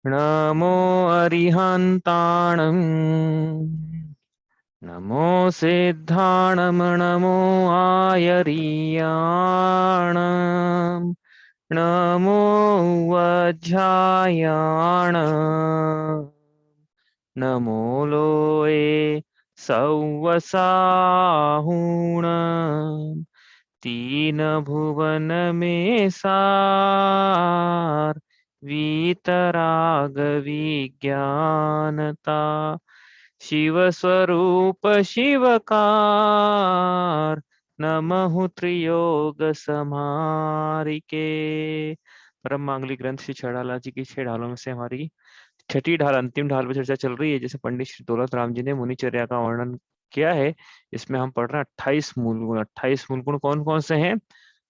नमो अरिहन्ताणं नमो सिद्धाणं नमो आयरीयाणं नमो वज्झायाणं नमो लोये सव्वसाहुणं तीन भुवन में सार वीतराग विज्ञानता शिव स्वरूप शिवकार नमः त्रियोग समारिके। परम मांगलिक ग्रंथ श्री छेड़ाला जी की 6 ढालों में से हमारी छठी ढाल अंतिम ढाल पर चर्चा चल रही है। जैसे पंडित श्री दौलत राम जी ने मुनिचर्या का वर्णन किया है, इसमें हम पढ़ रहे हैं 28 मूल गुण। 28 मूल गुण कौन कौन से हैं?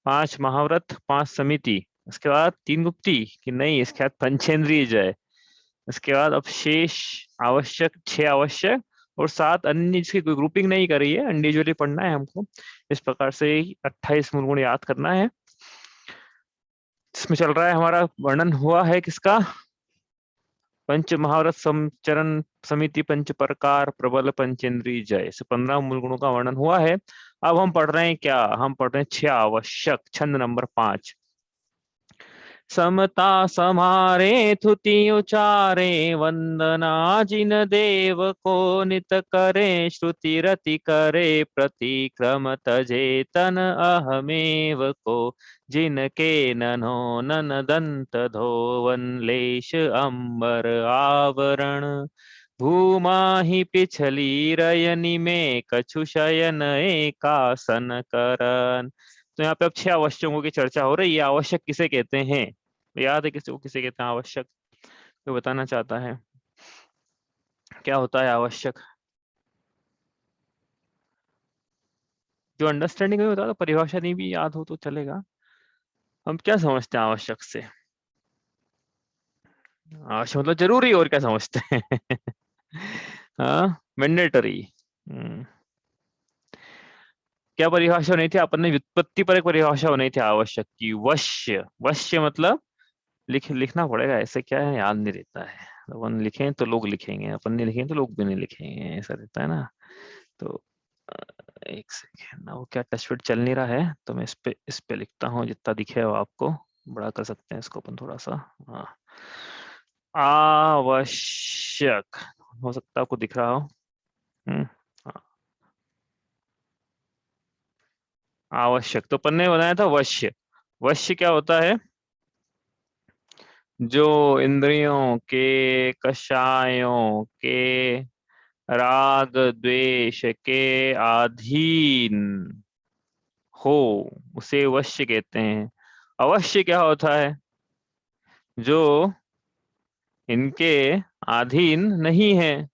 5 महाव्रत, 5 समिति, उसके बाद 3 गुप्ती कि नहीं, इसके बाद पंचेंद्रिय जय, उसके बाद अब शेष आवश्यक 6 आवश्यक और 7 अन्य जिसकी कोई ग्रुपिंग नहीं करी है, इंडिविजुअली पढ़ना है हमको। इस प्रकार से 28 मूल गुण याद करना है। इसमें चल रहा है हमारा वर्णन हुआ है किसका? पंच महाव्रत चरण समिति पंच प्रकार प्रबल पंचेंद्रिय जय से 15 मूल गुणों का वर्णन हुआ है। अब हम पढ़ रहे हैं क्या? हम पढ़ रहे हैं 6 आवश्यक, छंद नंबर 5। समता समारे थुति उचारे वंदना जिन देव को नित करे श्रुति रति करे प्रतिक्रम तजे तन अहमेव को जिनके ननो नन दंत धोवन लेश अंबर आवरण भूमाहि पिछली रयनि में कछु शयन एकासन करन। तो यहाँ पे अब 6 आवश्यकों की चर्चा हो रही है। आवश्यक किसे कहते हैं? याद है किसी को किसे कहते हैं आवश्यक? कोई बताना चाहता है क्या होता है आवश्यक? जो अंडरस्टैंडिंग में होता है, तो परिभाषा नहीं भी याद हो तो चलेगा। हम क्या समझते हैं आवश्यक से? आवश्यक मतलब जरूरी, और क्या समझते हैं? हाँ, मैंडेटरी। क्या परिभाषा होनी थी? अपन ने व्युत्पत्ति पर एक परिभाषा होनी थी आवश्यक की। वश्य, वश्य मतलब लिखना पड़ेगा, ऐसे क्या है याद नहीं रहता है। अपन लिखें तो लोग लिखेंगे, अपन नहीं लिखेंगे तो लोग भी नहीं लिखेंगे, ऐसा रहता है ना। तो एक सेकेंड ना, वो क्या टचपैड चल नहीं रहा है, तो मैं इस पे लिखता हूँ जितना दिखे वो आपको। बड़ा कर सकते हैं इसको अपन थोड़ा सा। हाँ, आवश्यक हो सकता है आपको दिख रहा हो। हाँ, आवश्यक तो अपन ने बनाया था वश्य। वश्य क्या होता है? जो इंद्रियों के कषायों के राग द्वेष के अधीन हो, उसे वश्य कहते हैं। अवश्य क्या होता है? जो इनके अधीन नहीं है।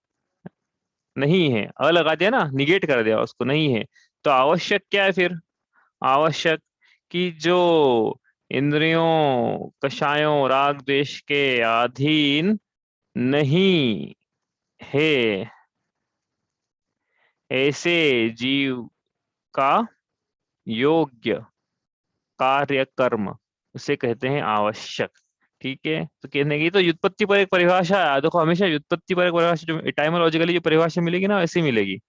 नहीं है, अ लगा दिया ना, निगेट कर दिया उसको, नहीं है। तो आवश्यक क्या है फिर? आवश्यक कि जो इंद्रियों कषायों राग द्वेष के अधीन नहीं है, ऐसे जीव का योग्य कार्य कर्म उसे कहते हैं आवश्यक। ठीक है, तो कहने की तो व्युत्पत्ति पर एक परिभाषा है। देखो, हमेशा व्युत्पत्ति पर एक परिभाषा जो एटाइमोलॉजिकली जो परिभाषा मिलेगी ना, वैसी मिलेगी।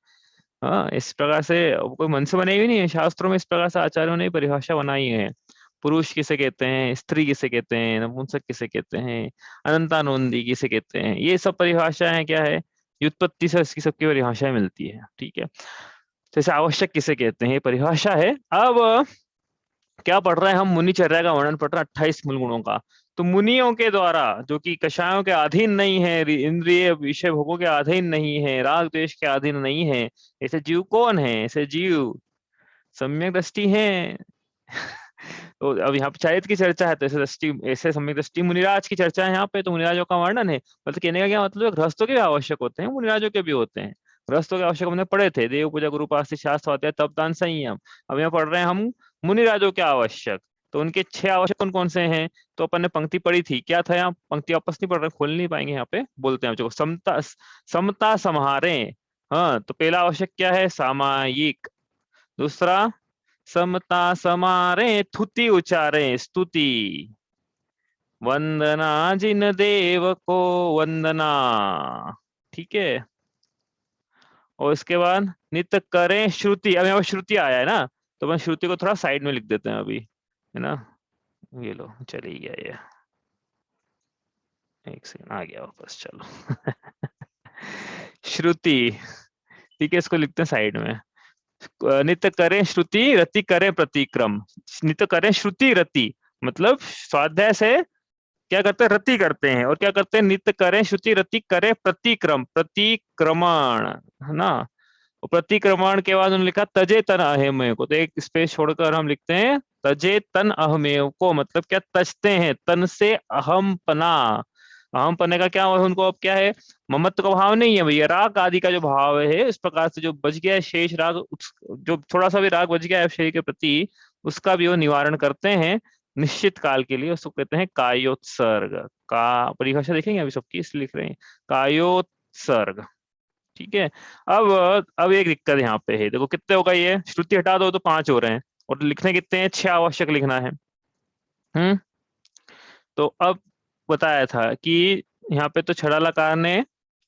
हाँ, इस प्रकार से कोई मन से बनाई हुई नहीं है, शास्त्रों में इस प्रकार से आचार्यों ने परिभाषा बनाई है। पुरुष किसे कहते हैं, स्त्री किसे कहते हैं, नपुंसक किसे कहते हैं, अनंतानंदी किसे कहते हैं, ये सब परिभाषाएं क्या है, व्युत्पत्ति से इसकी सबकी परिभाषाएं मिलती है। ठीक है, जैसे आवश्यक किसे कहते हैं, ये परिभाषा है। अब क्या पढ़ रहे हैं हम? मुनिचर्या का वर्णन पढ़ रहे हैं 28 मूल गुणों का। तो मुनियों के द्वारा, जो कि कषायों के अधीन नहीं है, इंद्रिय विषय भोगों के अधीन नहीं है, राग द्वेष के अधीन नहीं है, ऐसे जीव कौन है? ऐसे जीव सम्यक दृष्टि है। तो अब यहाँ पंचायत की चर्चा है, तो ऐसे दृष्टि, ऐसे सम्यक दृष्टि मुनिराज की चर्चा है यहाँ पे। तो मुनिराजों का वर्णन है, मतलब कहने का क्या मतलब है, गृहस्थों के भी आवश्यक होते हैं, मुनिराजों के भी होते हैं। गृहस्थों के आवश्यक हमने पढ़े थे, देव पूजा गुरु उपासना शास्त्र स्वाध्याय तप दान संयम। अब यहाँ पढ़ रहे हैं हम मुनिराजों के आवश्यक। तो उनके 6 आवश्यक कौन कौन से हैं? तो अपन ने पंक्ति पढ़ी थी, क्या था यहाँ? पंक्ति वापस नहीं पढ़ रहे, खोल नहीं पाएंगे, यहाँ पे बोलते हैं जो समता, समता समारे। हाँ, तो पहला आवश्यक क्या है? सामायिक। दूसरा, समता समारे थुति उचारे स्तुति। वंदना जिन देव को वंदना। ठीक है। और इसके बाद नित्य करें श्रुति, अब यहाँ पर श्रुति आया है ना, तो मैं श्रुति को थोड़ा साइड में लिख देते हैं अभी, है ना। ये लो, चली गया ये, एक सेकंड, आ गया वापस, चलो। श्रुति, ठीक है, इसको लिखते हैं साइड में। नित्य करें श्रुति रति करें प्रतिक्रम। नित्य करें श्रुति रति, मतलब स्वाध्याय से क्या करते हैं, रति करते हैं, और क्या करते हैं, नित्य करें श्रुति रति करें प्रतिक्रम, प्रतिक्रमण, है ना। और प्रतिक्रमण के बाद उन्होंने लिखा तजे तन अहमेव को, तो एक स्पेस छोड़कर हम लिखते हैं तजे तन अहमेव को, मतलब क्या, तजते हैं तन से अहम पना। अहम पने का क्या हुआ उनको, अब क्या है, ममत्व का भाव नहीं है भैया, राग आदि का जो भाव है, इस प्रकार से जो बच गया है शेष राग, जो थोड़ा सा भी राग बच गया है शरीर के प्रति, उसका भी वो निवारण करते हैं निश्चित काल के लिए, उसको कहते हैं कायोत्सर्ग। का परिभाषा देखेंगे अभी सबकी, इसलिए लिख रहे हैं कायोत्सर्ग। ठीक है। अब एक दिक्कत यहाँ पे है, देखो कितने होगा ये, श्रुति हटा दो तो 5 हो रहे हैं, और लिखने कितने हैं, 6 आवश्यक लिखना है। हम्म। तो अब बताया था कि यहाँ पे तो छड़ालाकार ने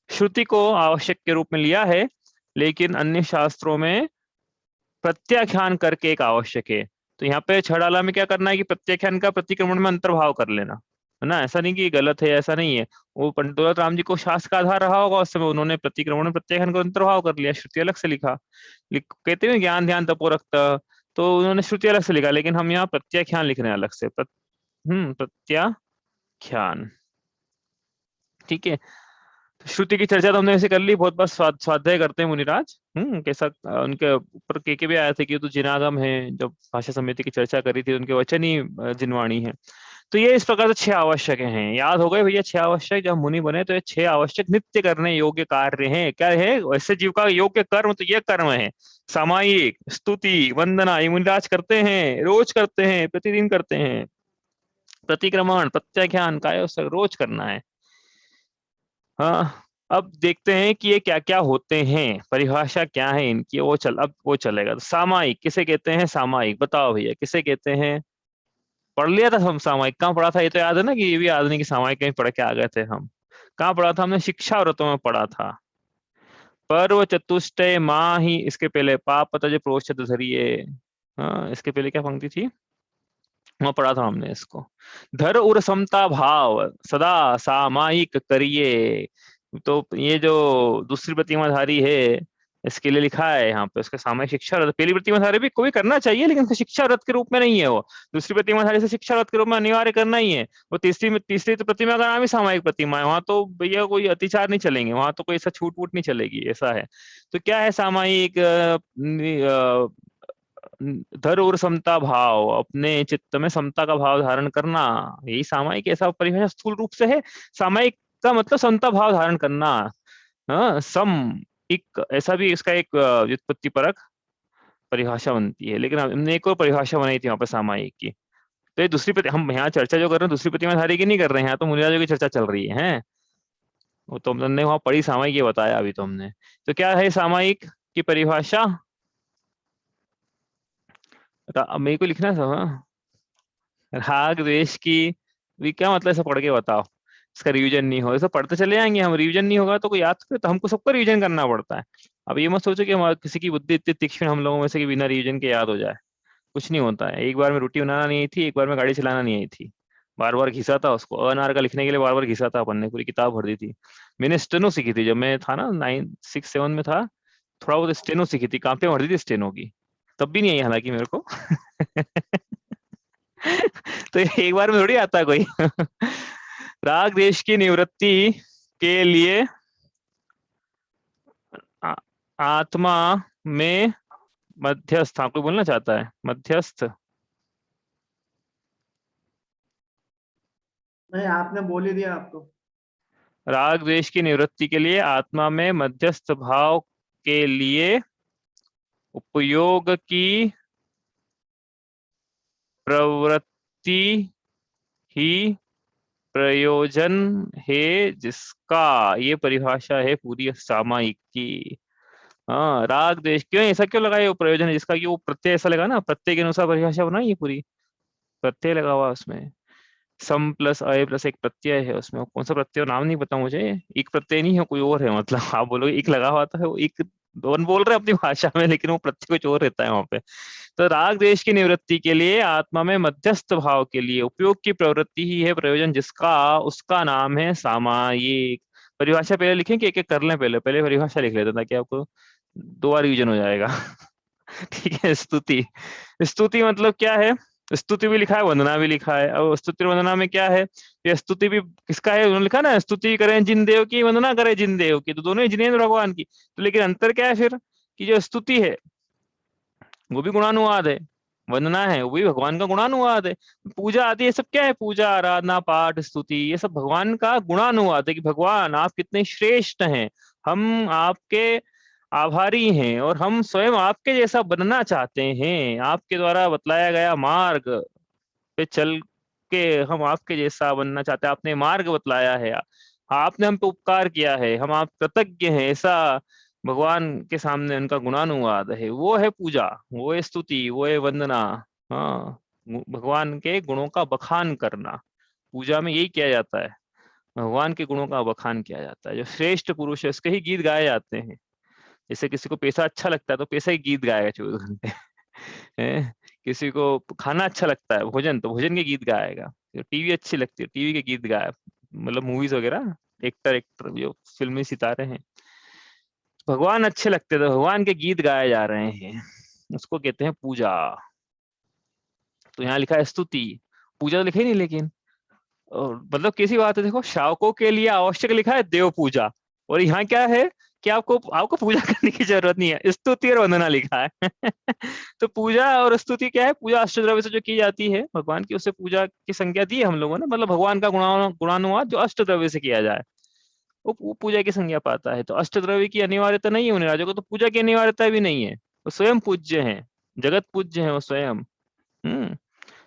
श्रुति को आवश्यक के रूप में लिया है, लेकिन अन्य शास्त्रों में प्रत्याख्यान करके एक आवश्यक है। तो यहाँ पे छड़ाला में क्या करना है कि प्रत्याख्यान का प्रतिक्रमण में अंतर्भाव कर लेना, है ना। ऐसा नहीं कि गलत है, ऐसा नहीं है। वो पंडित दौलत राम जी को शास्त्र का आधार रहा होगा उस समय, उन्होंने प्रतिक्रमण में प्रत्याख्यान को अंतर्भाव कर लिया, श्रुति अलग से लिखा। कहते हैं ज्ञान ध्यान तपो रक्त, तो उन्होंने श्रुति अलग से लिखा, लेकिन हम यहाँ प्रत्याख्यान लिख रहे हैं अलग से, प्रत्याख्यान। ठीक है। तो श्रुति की चर्चा तो हमने ऐसे कर ली, बहुत बार स्वाध्याय करते हैं मुनिराज। कैसा उनके ऊपर के भी आया थे कि ये तो जिनागम है, जब भाषा समिति की चर्चा करी थी उनके वचन ही जिनवाणी है। तो ये इस प्रकार से 6 आवश्यक हैं, याद हो गए भैया 6 आवश्यक, जब मुनि बने तो ये 6 आवश्यक नित्य करने योग्य कार्य हैं। क्या है, वैसे जीव का योग्य कर्म, तो ये कर्म है सामायिक स्तुति वंदना, ये मुनिराज करते हैं, रोज करते हैं, प्रतिदिन करते हैं। प्रतिक्रमण प्रत्याख्यान काय रोज करना है। हाँ। अब देखते हैं कि ये क्या क्या होते हैं, परिभाषा क्या है इनकी, अब वो चलेगा। तो सामायिक किसे कहते हैं, सामायिक बताओ भैया किसे कहते हैं। पढ़ लिया था हम, सामायिक कहाँ पढ़ा था, ये तो याद है ना, कि ये भी याद नहीं कि सामायिक कहीं पढ़ के आ गए थे हम। कहाँ पढ़ा था हमने, शिक्षा व्रतों में पढ़ा था। पर्व चतुष्टय माह ही, इसके पहले पाप तज प्रोच्चत धरिये। हाँ, इसके पहले क्या पंक्ति थी, वहां पढ़ा था हमने इसको। धर उर समता भाव सदा सामायिक करिए। तो ये जो दूसरी प्रतिमाधारी है, इसके लिए लिखा है यहाँ पे, उसका सामायिक शिक्षा रथ, पहली प्रतिमाधारी भी कोई करना चाहिए, लेकिन उसका शिक्षा रथ के रूप में नहीं है वो। दूसरी प्रतिमाधारी से शिक्षा रथ के रूप में अनिवार्य करना ही है। वो तीसरी तो प्रतिमा का नाम ही सामायिक प्रतिमा है, वहां तो भैया कोई अतिचार नहीं चलेंगे, वहां तो कोई ऐसा छूट वूट नहीं चलेगी, ऐसा है। तो क्या है सामायिक, धर और समता भाव, अपने चित्त में समता का भाव धारण करना, यही सामायिक, ऐसा परिभाषा स्थूल रूप से है। सामायिक का मतलब समता भाव धारण करना। हाँ, सम एक, ऐसा भी इसका एक व्युत्पत्ति परक परिभाषा बनती है, लेकिन हमने एक और परिभाषा बनाई थी वहां पर सामायिक की। तो ये हम यहाँ चर्चा जो कर रहे हैं दूसरी प्रतिमाधारी की नहीं कर रहे हैं, यहाँ तो मुनिराजों की चर्चा चल रही है। वो तो हमने वहां पढ़ी सामायिक, ये बताया अभी तो हमने। तो क्या है सामायिक की परिभाषा, मेरे को लिखना था। राग द्वेष की भी क्या मतलब, ऐसा पढ़ के बताओ। इसका रिवीजन नहीं हो, ऐसा पढ़ते चले जाएंगे हम, रिवीजन नहीं होगा तो कोई याद करे, तो हमको सबको रिवीजन करना पड़ता है। अब ये मत सोचो कि हमारे किसी की बुद्धि इतनी तीक्ष्ण हम लोगों में से कि बिना रिवीजन के याद हो जाए। कुछ नहीं होता है। एक बार में रोटी बनाना नहीं आई थी, एक बार में गाड़ी चलाना नहीं आई थी, बार बार घिसा था उसको, अनार का लिखने के लिए बार बार घिसा था अपन ने, पूरी किताब भर दी थी। मैंने स्टेनो सीखी थी जब मैं था ना 9 6 7 में था, थोड़ा बहुत स्टेनो सीखी थी, कांपे भर दी थी स्टेनो की, तब भी नहीं आई हालांकि मेरे को। तो एक बार में थोड़ी आता है कोई। राग देश की निवृत्ति के लिए आ, आत्मा में मध्यस्थ, हाँ कोई बोलना चाहता है मध्यस्थ। नहीं, आपने बोल ही दिया आप तो। राग द्वेष की निवृत्ति के लिए आत्मा में मध्यस्थ भाव के लिए उपयोग की प्रवृत्ति ही प्रयोजन है, जिसका, ये परिभाषा है पूरी सामायिक की। हाँ, राग द्वेष क्यों, ऐसा क्यों लगाया, वो प्रयोजन है जिसका, कि वो प्रत्यय ऐसा लगा ना, प्रत्यय के अनुसार परिभाषा बनाई ये पूरी, प्रत्यय लगा हुआ उसमें। सम प्लस अय प्लस एक प्रत्यय है उसमें, कौन सा प्रत्यय नाम नहीं पता मुझे, एक प्रत्यय नहीं है कोई और है, मतलब आप बोलोगे एक लगा हुआ है वो एक, दोनों बोल रहे हैं अपनी भाषा में लेकिन वो प्रत्यय कुछ और रहता है वहां पे। तो राग द्वेष की निवृत्ति के लिए आत्मा में मध्यस्थ भाव के लिए उपयोग की प्रवृत्ति ही है प्रयोजन, जिसका उसका नाम है सामायिक। परिभाषा पहले लिखें कि एक एक कर लें, पहले पहले परिभाषा लिख लेते हैं ताकि आपको दो बार रिवीजन हो जाएगा। ठीक है। स्तुति, स्तुति मतलब क्या है, स्तुति भी लिखा है वंदना भी लिखा है। अब स्तुति और वंदना में क्या है, ये स्तुति भी किसका है, उन्होंने लिखा ना स्तुति करें जिन देव की, वंदना करें जिन देव की, तो दोनों ही जिनेंद्र भगवान की। तो लेकिन अंतर क्या है फिर, कि जो स्तुति है वो भी गुणानुवाद है, वंदना है वो भी भगवान का गुणानुवाद है, पूजा आदि ये सब क्या है, पूजा आराधना पाठ स्तुति ये सब भगवान का गुणानुवाद है कि भगवान आप कितने श्रेष्ठ हैं, हम आपके आभारी हैं और हम स्वयं आपके जैसा बनना चाहते हैं, आपके द्वारा बतलाया गया मार्ग पे चल के हम आपके जैसा बनना चाहते हैं, आपने मार्ग बतलाया है, आपने हम पे उपकार किया है, हम आप कृतज्ञ हैं, ऐसा भगवान के सामने उनका गुणानुवाद है, वो है पूजा, वो है स्तुति, वो है वंदना। हाँ, भगवान के गुणों का बखान करना, पूजा में यही किया जाता है, भगवान के गुणों का बखान किया जाता है। जो श्रेष्ठ पुरुष है उसके ही गीत गाए जाते हैं। जैसे किसी को पैसा अच्छा लगता है तो पैसा ही गीत गाएगा 24 घंटे। हैं? किसी को खाना अच्छा लगता है भोजन, तो भोजन के गीत गाएगा। टीवी अच्छी लगती है टीवी के गीत गाए, मतलब मूवीज वगैरह, एक्टर एक्टर जो फिल्मी सितारे हैं, भगवान अच्छे लगते तो भगवान के गीत गाए जा रहे हैं, उसको कहते हैं पूजा। तो यहाँ लिखा है स्तुति, पूजा तो लिखा ही नहीं लेकिन, और मतलब कैसी बात है, देखो श्रावकों के लिए आवश्यक लिखा है देव पूजा, और यहाँ क्या है कि आपको आपको पूजा करने की जरूरत नहीं है, स्तुति और वंदना लिखा है। तो पूजा और स्तुति क्या है, पूजा अष्टद्रव्य से जो की जाती है भगवान की, उससे पूजा की संज्ञा दी है हम लोगों ने, मतलब भगवान का गुणानुवाद जो अष्टद्रव्य से किया जाए वो पूजा की संज्ञा पाता है। तो अष्टद्रव्य की अनिवार्यता नहीं है उन्हें राजों को, तो पूजा की अनिवार्यता भी नहीं है, वो स्वयं पूज्य है, जगत पूज्य है वो स्वयं। हम्म।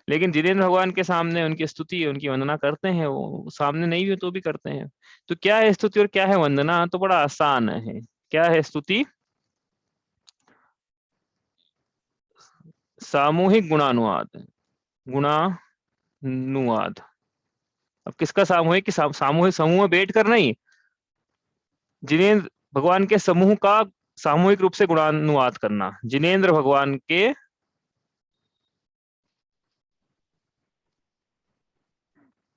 लेकिन जिनेंद्र भगवान के सामने उनकी स्तुति उनकी वंदना करते हैं, वो सामने नहीं भी हो तो भी करते हैं। तो क्या है स्तुति और क्या है वंदना, तो बड़ा आसान है। क्या है स्तुति, सामूहिक गुणानुवाद, गुणानुवाद। अब किसका सामूहिक, कि सामूहिक समूह में बैठ कर नहीं, जिनेंद्र भगवान के समूह का सामूहिक रूप से गुणानुवाद करना, जिनेंद्र भगवान के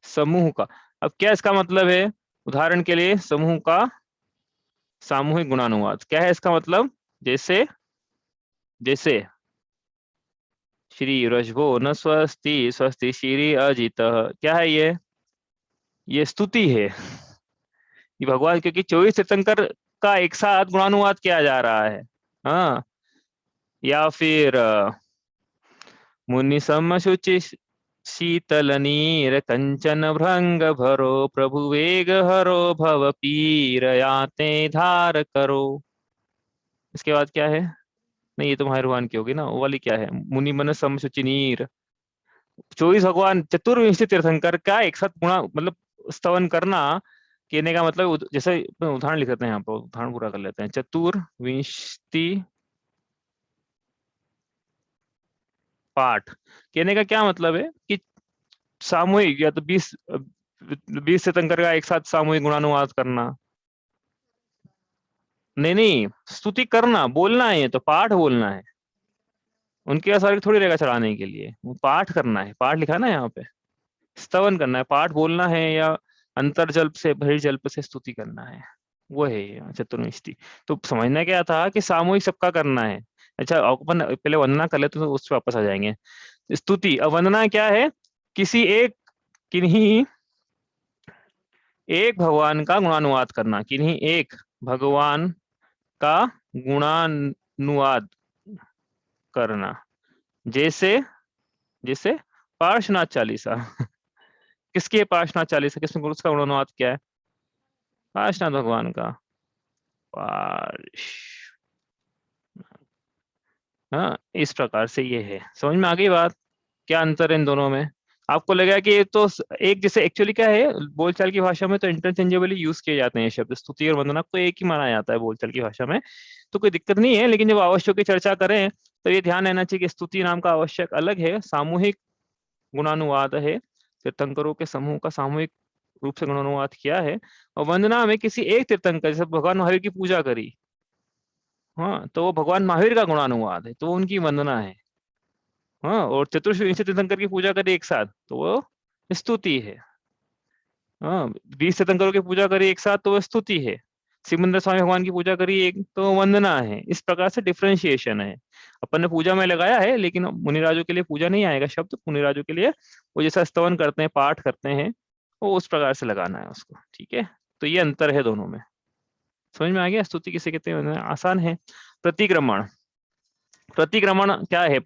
समूह का। अब क्या इसका मतलब है, उदाहरण के लिए समूह का सामूहिक गुणानुवाद क्या है इसका मतलब, जैसे जैसे श्री ऋषभो न स्वस्ति स्वस्ति श्री अजित, क्या है ये स्तुति है, ये भगवान, क्योंकि 24 तीर्थंकर का एक साथ गुणानुवाद किया जा रहा है। हाँ, या फिर मुनि सम शुचि शीतल नीर कंचन भृंग भरो प्रभु वेग हरो भव पीर याते धार करो। इसके बाद क्या है, नहीं ये तो भगवान की होगी ना, वो वाली क्या है, मुनि मन सम शुचि नीर, 24 भगवान चतुर्विंश तीर्थंकर का एक साथ गुणा मतलब स्तवन करना, कहने का मतलब जैसे उदाहरण लिख लेते हैं, यहाँ पर उदाहरण पूरा कर लेते हैं। चतुर्विंशति पाठ कहने का क्या मतलब है कि सामूहिक, या तो 20 तीर्थंकर का एक साथ सामूहिक गुणानुवाद करना। नहीं नहीं, स्तुति करना, बोलना है, ये तो पाठ बोलना है, उनके पास थोड़ी रहेगा चढ़ाने के लिए, वो पाठ करना है, पाठ लिखा है ना यहाँ पे, स्तवन करना है, पाठ बोलना है, या अंतर्जल्प से बहिर्जल्प से स्तुति करना है, वो है चतुर्विंशति। तो समझना क्या था कि सामूहिक सबका करना है। अच्छा अपन पहले वंदना कर लेते तो उस पर वापस आ जाएंगे। स्तुति, अब वंदना क्या है, किसी एक किन्हीं एक भगवान का गुणानुवाद करना, किन्हीं एक भगवान का गुणानुवाद करना, जैसे जैसे पार्श्वनाथ चालीसा। किसकी है पार्श्वनाथ चालीसा, किसमें उसका गुणानुवाद क्या है, पार्श्वनाथ भगवान का, पार्श हाँ, इस प्रकार से ये है। समझ में आ गई बात, क्या अंतर है इन दोनों में। आपको लगेगा कि ये तो एक जैसे, एक्चुअली क्या है, बोलचाल की भाषा में तो इंटरचेंजेबली यूज किए जाते हैं शब्द, स्तुति और वंदना को एक ही माना जाता है बोलचाल की भाषा में, तो कोई दिक्कत नहीं है। लेकिन जब आवश्यक की चर्चा करें तो ये ध्यान रहना चाहिए कि स्तुति नाम का आवश्यक अलग है, सामूहिक गुणानुवाद है, तीर्थंकरों के समूह का सामूहिक रूप से गुणानुवाद किया है। और वंदना में किसी एक तीर्थंकर, जैसे भगवान महावीर की पूजा करी, हाँ, तो वो भगवान महावीर का गुणानुवाद है, तो वो उनकी वंदना है। हाँ, और चतुर्विंश तीर्थंकर की पूजा करी एक साथ, तो वो स्तुति है। हाँ, 20 तीर्थंकरों की पूजा करी एक साथ, तो वो स्तुति है। सिमंदर स्वामी भगवान की पूजा करी एक, तो वंदना है। इस प्रकार से डिफरेंशिएशन है। अपन ने पूजा में लगाया है, लेकिन मुनिराजों के लिए पूजा नहीं आएगा शब्द। मुनिराजों के लिए वो जैसा स्तवन करते हैं, पाठ करते हैं, वो उस प्रकार से लगाना है उसको। ठीक है, तो ये अंतर है दोनों में। समझ में आ गया? स्तुति किसे कहते हैं? आसान है। प्रतिक्रमण, प्रतिक्रमण क्या है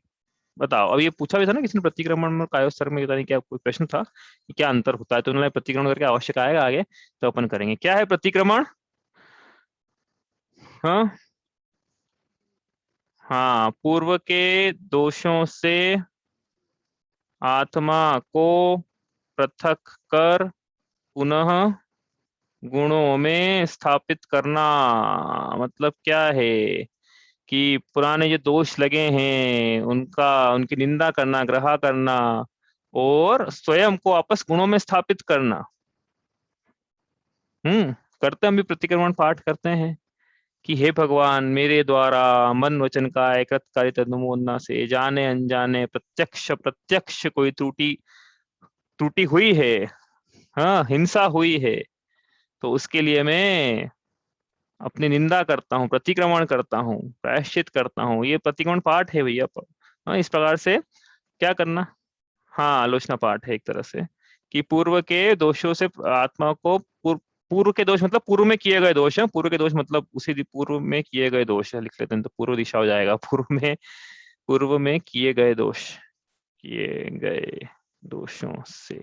बताओ? अब ये पूछा भी था ना किसी ने, प्रतिक्रमण और कायोत्सर्ग में, पता नहीं क्या कोई प्रश्न था कि क्या अंतर होता है, तो उन्होंने प्रतिक्रमण करके आवश्यक आएगा आगे, तो अपन करेंगे। क्या है प्रतिक्रमण? हाँ हाँ, पूर्व के दोषों से आत्मा को पृथक कर पुनः गुणों में स्थापित करना। मतलब क्या है कि पुराने जो दोष लगे हैं उनका, उनकी निंदा करना, ग्रह करना, और स्वयं को वापस गुणों में स्थापित करना। करते हम भी प्रतिक्रमण पाठ करते हैं कि हे भगवान, मेरे द्वारा मन वचन काय कृत कारित अनुमोदना से जाने अनजाने प्रत्यक्ष प्रत्यक्ष कोई त्रुटि त्रुटि हुई है, हाँ, हिंसा हुई है, तो उसके लिए मैं अपनी निंदा करता हूँ, प्रतिक्रमण करता हूँ, प्रायश्चित करता हूँ। ये प्रतिक्रमण पाठ है भैया। हाँ, इस प्रकार से क्या करना? हाँ, आलोचना पाठ है एक तरह से, कि पूर्व के दोषों से आत्मा को पूर्व के दोष मतलब पूर्व में किए गए दोष है। पूर्व के दोष मतलब उसी पूर्व में किए गए दोष है, लिख लेते हैं तो पूर्व दिशा हो जाएगा। पूर्व में किए गए दोष, किए गए दोषों से।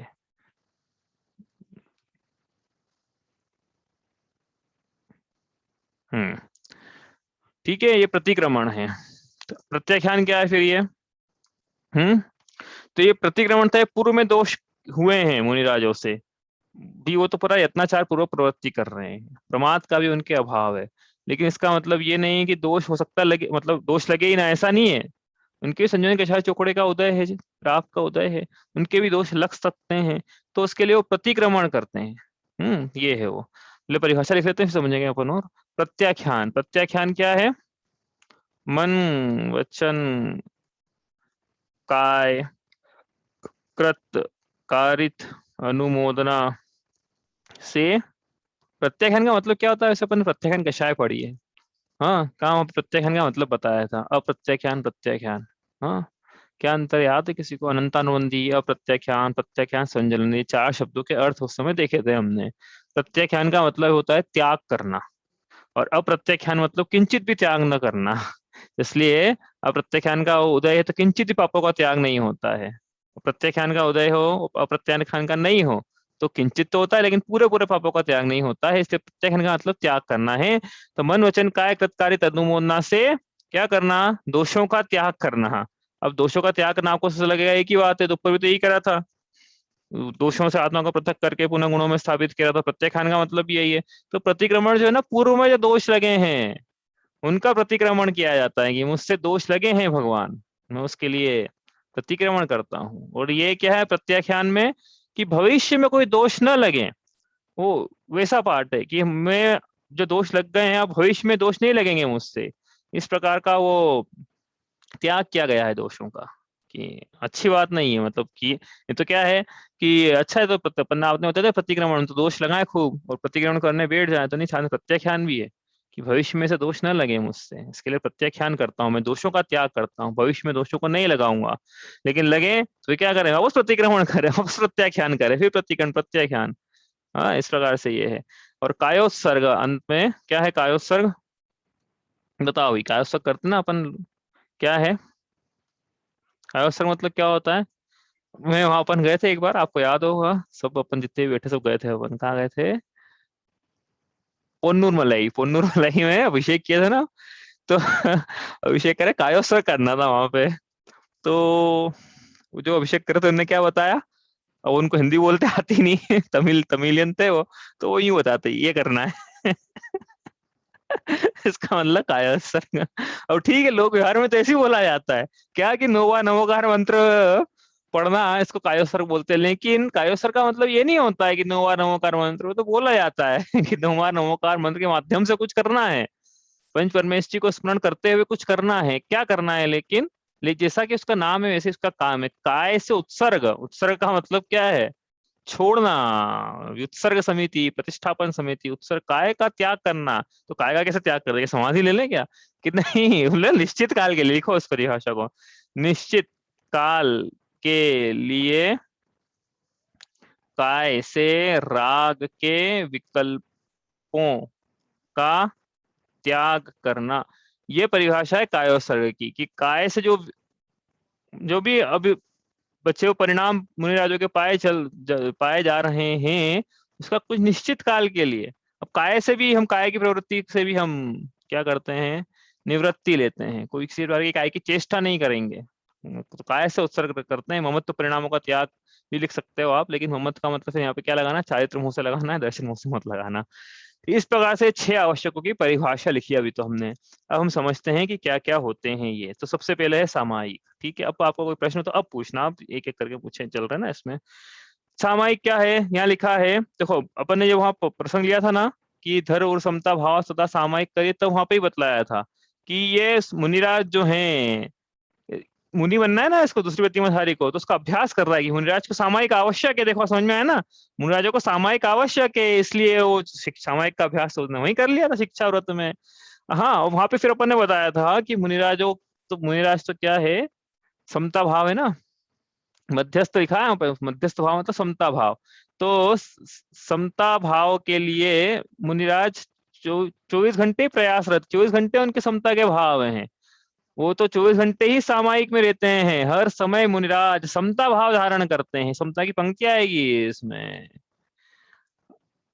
हम्म, ठीक है, ये प्रतिक्रमण है। तो प्रत्याख्यान क्या है फिर ये? हम्म, तो ये प्रतिक्रमण था, पूर्व में दोष हुए हैं मुनिराजों से भी, वो तो पूरा यत्नाचार पूर्वक प्रवृत्ति कर रहे हैं, प्रमाद का भी उनके अभाव है। लेकिन इसका मतलब ये नहीं है कि दोष हो सकता लगे, मतलब दोष लगे ही ना, ऐसा नहीं है। उनके संयोजन के साथ चौकड़े का उदय है, राग का उदय है, उनके भी दोष लग सकते हैं, तो उसके लिए वो प्रतिक्रमण करते हैं। ये है वो। ले परिभाषा लिख लेते हैं, फिर समझेंगे अपन। और प्रत्याख्यान, प्रत्याख्यान क्या है? मन वचन काय कृत कारित अनुमोदना से। प्रत्याख्यान का मतलब क्या होता है? वैसे अपन ने प्रत्याख्यान कषाय पढ़ी है। हाँ, कहाँ प्रत्याख्यान का मतलब बताया था? अप्रत्याख्यान, प्रत्याख्यान। हाँ, क्या अंतर याद है किसी को? अनंतानुबंधी, अप्रत्याख्यान, प्रत्याख्यान, संजलन, ये 4 शब्दों के अर्थ उस समय देखे थे हमने। प्रत्याख्यान का मतलब होता है त्याग करना, और अप्रत्याख्यान मतलब किंचित भी त्याग न करना। इसलिए अप्रत्याख्यान का उदय है तो किंचित भी पापों का त्याग नहीं होता है। प्रत्याख्यान का उदय हो, अप्रत्याख्यान का नहीं हो, तो किंचित तो होता है, लेकिन पूरे पूरे पापों का त्याग नहीं होता है। इसलिए प्रत्याख्यान का मतलब त्याग करना है। तो मन वचन काय कृतकार्य तदनुमोदना से क्या करना? दोषों का त्याग करना। अब दोषों का त्याग करना आपको सोच लगेगा एक ही बात है, तो ऊपर भी तो यही करा था, दोषों से आत्मा को पृथक करके पुनः गुणों में स्थापित किया था। प्रत्याख्यान का मतलब यही है। तो प्रतिक्रमण जो है ना, पूर्व में जो दोष लगे हैं उनका प्रतिक्रमण किया जाता है, कि मुझसे दोष लगे हैं भगवान, मैं उसके लिए प्रतिक्रमण करता हूँ। और ये क्या है प्रत्याख्यान में? कि भविष्य में कोई दोष न लगे, वो वैसा पार्ट है कि मैं जो दोष लग गए हैं, अब भविष्य में दोष नहीं लगेंगे मुझसे। इस प्रकार का वो त्याग किया गया है दोषों का, कि अच्छी बात नहीं है। मतलब कि ये तो क्या है कि अच्छा है, तो पन्ना आपने बताया था प्रतिक्रमण, तो दोष लगाए खूब और प्रतिक्रमण करने बैठ जाए तो नहीं, छात्र प्रत्याख्यान भी है कि भविष्य में से दोष न लगे मुझसे, इसके लिए प्रत्याख्यान करता हूँ, मैं दोषों का त्याग करता हूँ, भविष्य में दोषों को नहीं लगाऊंगा। लेकिन लगे तो क्या करें? वापस प्रतिक्रमण करें, वापस प्रत्याख्यान करें, फिर प्रतिक्रमण, प्रत्याख्यान। हाँ, इस प्रकार से ये है। और कायोत्सर्ग, अंत में क्या है कायोत्सर्ग? बताओ, ये कायोत्सर्ग करते ना अपन, क्या है कायोत्सर्ग? मतलब क्या होता है? मैं वहां अपन गए थे एक बार, आपको याद होगा, सब अपन जितने भी बैठे सब गए थे। अपन कहाँ गए थे? पोन्नूर मलाई, पोन्नूर मलाई में अभिषेक किया था ना, तो अभिषेक करे कायोत्सर्ग करना था वहां पे। तो वो जो अभिषेक करे थे उन्होंने क्या बताया? अब उनको हिंदी बोलते आती नहीं, तमिलियन थे वो, तो वो यूं बताते ये करना है। इसका मतलब कायोत्सर्ग। अब ठीक है, लोक व्यवहार में तो ऐसे ही बोला जाता है क्या, कि नोवा नमोकार मंत्र पढ़ना, इसको कायोसर्ग बोलते हैं, लेकिन कायोसर्ग का मतलब ये नहीं होता है कि नौवार नमोकार मंत्र, वो तो बोला जाता है कि नौवार नमोकार मंत्र के माध्यम से कुछ करना है, पंच परमेष्ठी को स्मरण करते हुए कुछ करना है, क्या करना है, लेकिन जैसा कि उसका नाम है वैसे उसका काम है। काय से उत्सर्ग, उत्सर्ग का मतलब क्या है, छोड़ना, उत्सर्ग समिति, प्रतिष्ठापन समिति, उत्सर्ग, काय का त्याग करना। तो काय का कैसे त्याग कर देंगे, समाधि ले लें क्या, कि नहीं, बोले निश्चित काल के लिए, लिखो उस परिभाषा को, निश्चित काल के लिए काय से राग के विकल्पों का त्याग करना। ये परिभाषा है कायोत्सर्ग की, कि काय से जो भी अभी बच्चे को परिणाम मुनिराजों के पाए जा रहे हैं, उसका कुछ निश्चित काल के लिए। अब काय से भी हम, काय की प्रवृत्ति से भी हम क्या करते हैं, निवृत्ति लेते हैं, कोई किसी प्रकार की काय की चेष्टा नहीं करेंगे, तो काय से उत्सर्ग करते हैं। ममत्व परिणामों का त्याग भी लिख सकते हो आप, लेकिन ममत्व का मतलब से यहाँ पे क्या लगाना, चारित्र मुंह से लगाना है, दर्शन मुंह से मत लगाना। इस प्रकार से 6 आवश्यकों की परिभाषा लिखी अभी तो हमने। अब हम समझते हैं कि क्या क्या होते हैं ये। तो सबसे पहले है सामायिक, ठीक है। अब आपको कोई प्रश्न हो तो अब पूछना, आप एक एक करके पूछे, चल रहा है ना इसमें। सामायिक क्या है, यहाँ लिखा है, देखो अपन ने जो वहां प्रसंग लिया था ना, कि धर और समता भाव तथा सामायिक करिए, तो वहां पे ही बतलाया था कि ये मुनिराज जो हैं, मुनि बनना है ना इसको, दूसरी प्रतिमाधारी को, तो उसका अभ्यास कर रहा है कि मुनिराज को सामायिक आवश्यक है। देखो समझ में आया ना, मुनिराजों को सामायिक आवश्यक है, इसलिए वो सामायिक का अभ्यास तो उसने वही कर लिया था शिक्षा व्रत में। हाँ, और वहां पे फिर अपन ने बताया था कि मुनिराजों, तो मुनिराज तो क्या है, समता भाव है ना, मध्यस्थ लिखा है वहाँ पे, मध्यस्थ भाव मतलब समता भाव। तो समता भाव के लिए मुनिराज 24 घंटे प्रयासरत, 24 घंटे उनके समता के भाव हैं, वो तो 24 घंटे ही सामायिक में रहते हैं, हर समय मुनिराज समता भाव धारण करते हैं। समता की पंक्ति आएगी इसमें,